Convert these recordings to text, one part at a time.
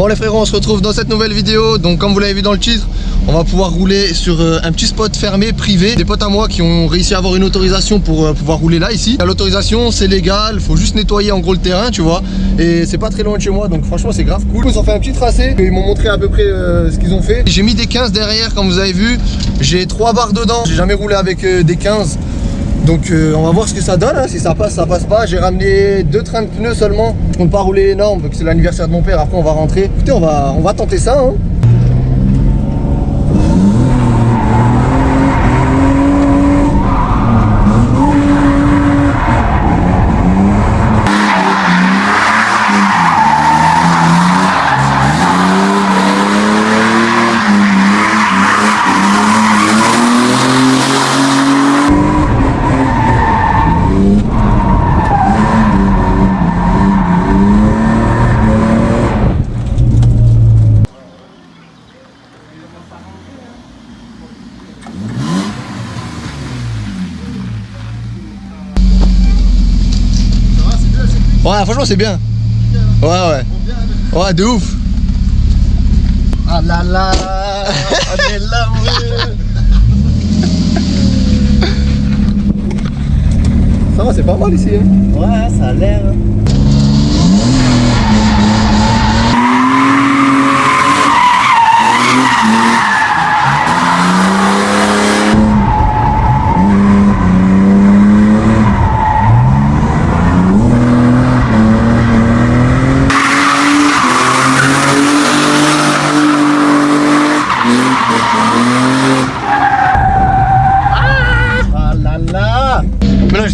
Bon les frérots, on se retrouve dans cette nouvelle vidéo. Donc comme vous l'avez vu dans le titre, on va pouvoir rouler sur un petit spot fermé, privé. Des potes à moi qui ont réussi à avoir une autorisation pour pouvoir rouler là, ici. L'autorisation c'est légal, faut juste nettoyer en gros le terrain, tu vois. Et c'est pas très loin de chez moi, donc franchement c'est grave cool. Ils ont fait un petit tracé, ils m'ont montré à peu près ce qu'ils ont fait. J'ai mis des 15 derrière comme vous avez vu. J'ai 3 barres dedans, j'ai jamais roulé avec des 15. Donc on va voir ce que ça donne, hein. Si ça passe pas. J'ai ramené 2 trains de pneus seulement. Je compte pas rouler énorme, vu que c'est l'anniversaire de mon père. Après on va rentrer. Écoutez, on va tenter ça, hein. Ouais, franchement c'est bien. Ouais. Ouais, de ouf. Ah là là, on est là, ça va, c'est pas mal ici, hein. Ouais, ça a l'air.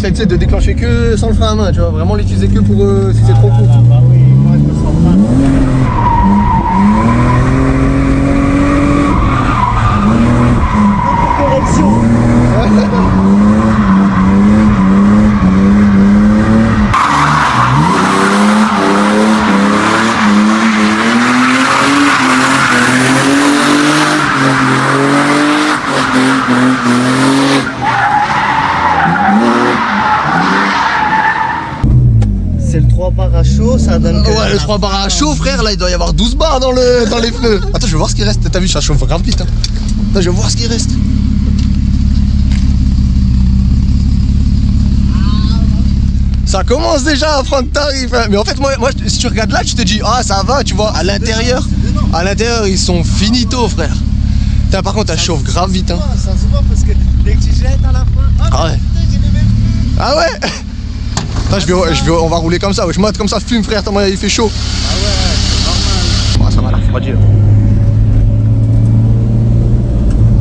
J'essaie de déclencher que sans le frein à main, tu vois, vraiment l'utiliser que pour si c'est trop court. Bah oui, moi je me sens pas. Correction. C'est le 3 barres à chaud, ça donne. Ouais, le 3 barres à chaud, frère, là il doit y avoir 12 barres dans les pneus. Attends, je vais voir ce qui reste. T'as vu, ça chauffe grave vite, hein. Attends, je vais voir ce qui reste. Ça commence déjà à prendre tarif, hein. Mais en fait, moi, si tu regardes là, tu te dis, ah ça va, tu vois, à l'intérieur, ils sont finito, frère. Putain, par contre, ça chauffe grave vite, hein. Ça se voit parce que dès que tu jettes à la fin. Ah ouais. Ah ouais. Attends, on va rouler comme ça, wesh, moi comme ça fume, frère, tellement il fait chaud. Ah ouais, c'est normal. Oh, ça va, la refroidir.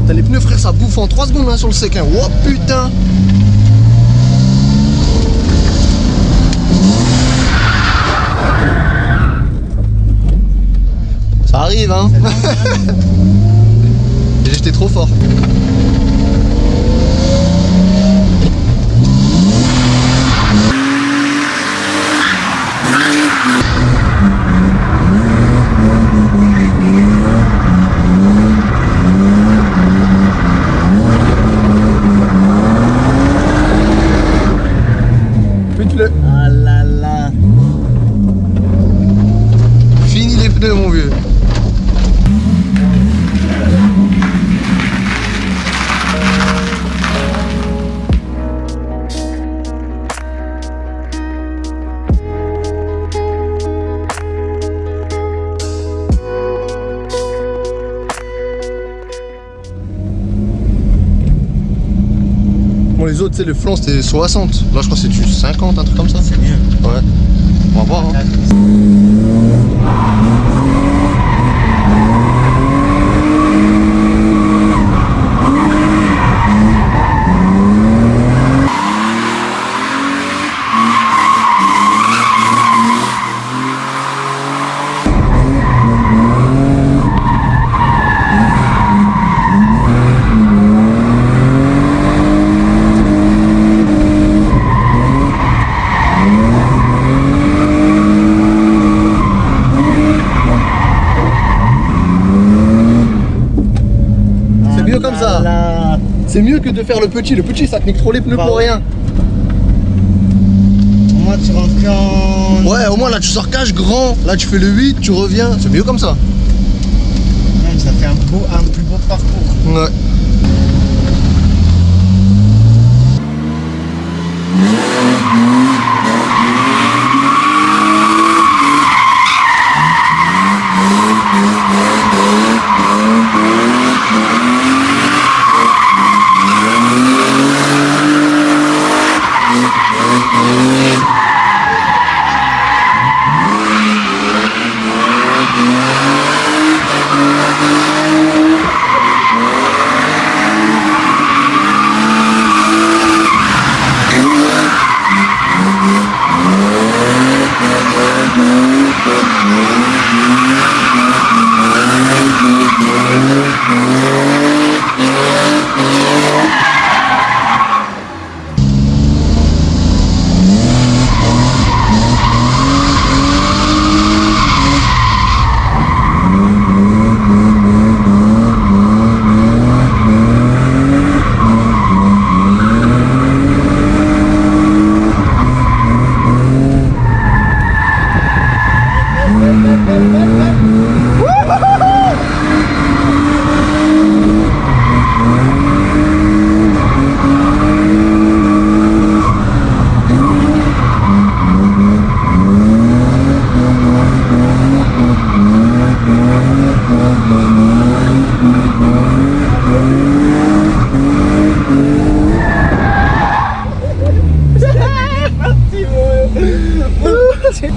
T'as les pneus, frère, ça bouffe en 3 secondes, hein, sur le sec, hein. Oh putain. Ça arrive, hein. J'étais trop fort. Ah là là. Fini les pneus, mon vieux. Bon, les autres, tu sais, le flanc c'était 60. Là, je crois que c'est du 50, un truc comme ça. C'est mieux. Ouais. On va voir, hein. C'est mieux que de faire le petit. Le petit, ça te nique trop les pneus pour rien. moins tu rentres qu'en... Ouais, au moins là tu sors cash grand, là tu fais le 8, tu reviens, c'est mieux comme ça. Même ça fait un plus beau parcours. Ouais.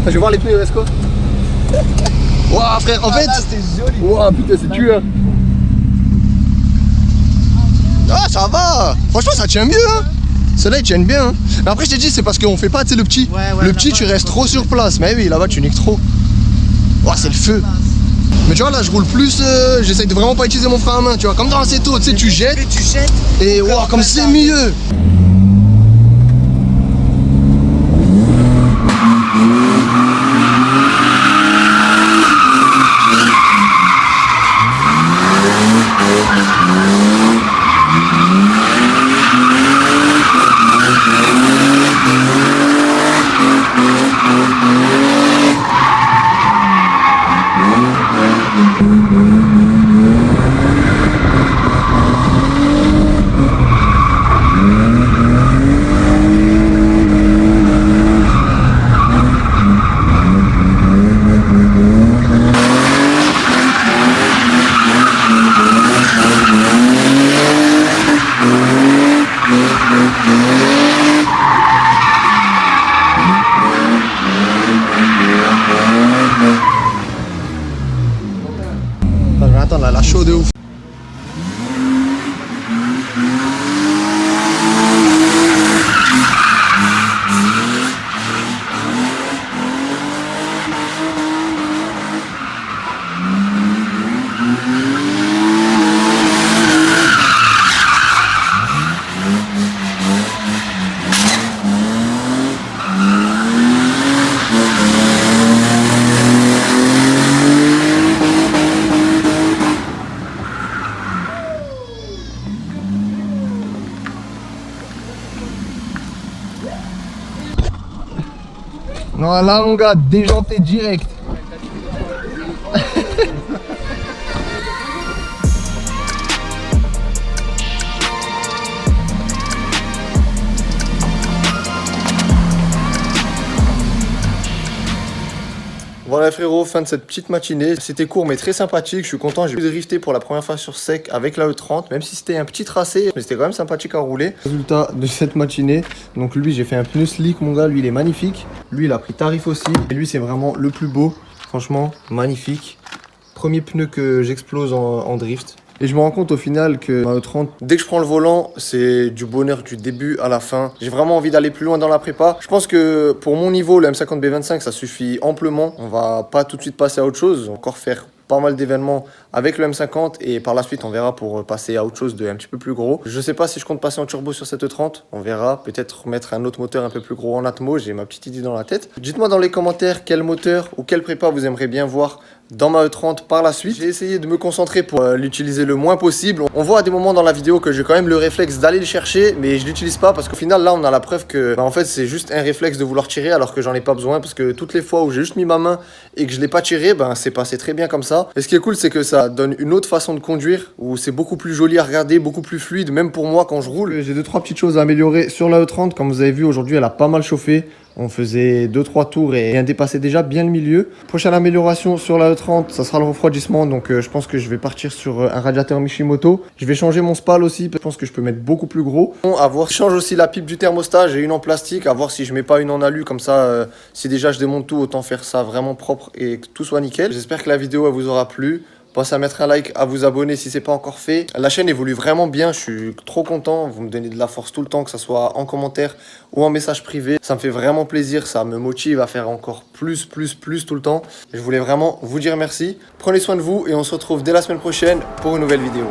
Je vais voir les pneus, Esco. Ouah frère, en fait. c'est joli. Ouah putain, c'est tueur. Ah, ça va. Franchement, ça tient mieux. Hein. Ceux-là, ils tiennent bien. Hein. Mais après, je t'ai dit, c'est parce qu'on fait pas, tu sais, le petit. Ouais, le petit, tu restes trop sur place. Mais oui, là-bas, tu niques trop. Ouah, c'est le feu. Mais tu vois, là, je roule plus. J'essaye de vraiment pas utiliser mon frein à main. Tu vois, comme dans Assetto, tu sais, tu jettes. Et ouah, comme c'est mieux. Attends, là, la chaude de ouf. Non, là, mon gars, déjanté direct. Voilà frérot, fin de cette petite matinée. C'était court mais très sympathique, je suis content, j'ai pu drifter pour la première fois sur sec avec la E30, même si c'était un petit tracé, mais c'était quand même sympathique à rouler. Résultat de cette matinée, donc lui j'ai fait un pneu slick mon gars, lui il est magnifique. Lui il a pris tarif aussi, et lui c'est vraiment le plus beau, franchement magnifique. Premier pneu que j'explose en drift. Et je me rends compte au final que ma E30, dès que je prends le volant, c'est du bonheur du début à la fin. J'ai vraiment envie d'aller plus loin dans la prépa. Je pense que pour mon niveau, le M50B25, ça suffit amplement. On va pas tout de suite passer à autre chose. On va encore faire pas mal d'événements avec le M50 et par la suite on verra pour passer à autre chose de un petit peu plus gros. Je sais pas si je compte passer en turbo sur cette E30, on verra, peut-être mettre un autre moteur un peu plus gros en Atmo, j'ai ma petite idée dans la tête. Dites-moi dans les commentaires quel moteur ou quelle prépa vous aimeriez bien voir dans ma E30 par la suite. J'ai essayé de me concentrer pour l'utiliser le moins possible. On voit à des moments dans la vidéo que j'ai quand même le réflexe d'aller le chercher, mais je l'utilise pas parce qu'au final là on a la preuve que en fait c'est juste un réflexe de vouloir tirer alors que j'en ai pas besoin, parce que toutes les fois où j'ai juste mis ma main et que je l'ai pas tiré, c'est passé très bien comme ça. Et ce qui est cool, c'est que ça donne une autre façon de conduire où c'est beaucoup plus joli à regarder, beaucoup plus fluide, même pour moi quand je roule. J'ai 2-3 petites choses à améliorer sur la E30. Comme vous avez vu aujourd'hui, elle a pas mal chauffé. On faisait 2-3 tours et elle dépassait déjà bien le milieu. Prochaine amélioration sur la E30, ça sera le refroidissement. Donc je pense que je vais partir sur un radiateur Mishimoto. Je vais changer mon spal aussi. Je pense que je peux mettre beaucoup plus gros. À voir, je change aussi la pipe du thermostat. J'ai une en plastique. À voir si je mets pas une en alu. Comme ça, si déjà je démonte tout, autant faire ça vraiment propre et que tout soit nickel. J'espère que la vidéo elle vous aura plu. Pensez à mettre un like, à vous abonner si c'est pas encore fait. La chaîne évolue vraiment bien, je suis trop content. Vous me donnez de la force tout le temps, que ce soit en commentaire ou en message privé. Ça me fait vraiment plaisir, ça me motive à faire encore plus tout le temps. Je voulais vraiment vous dire merci. Prenez soin de vous et on se retrouve dès la semaine prochaine pour une nouvelle vidéo.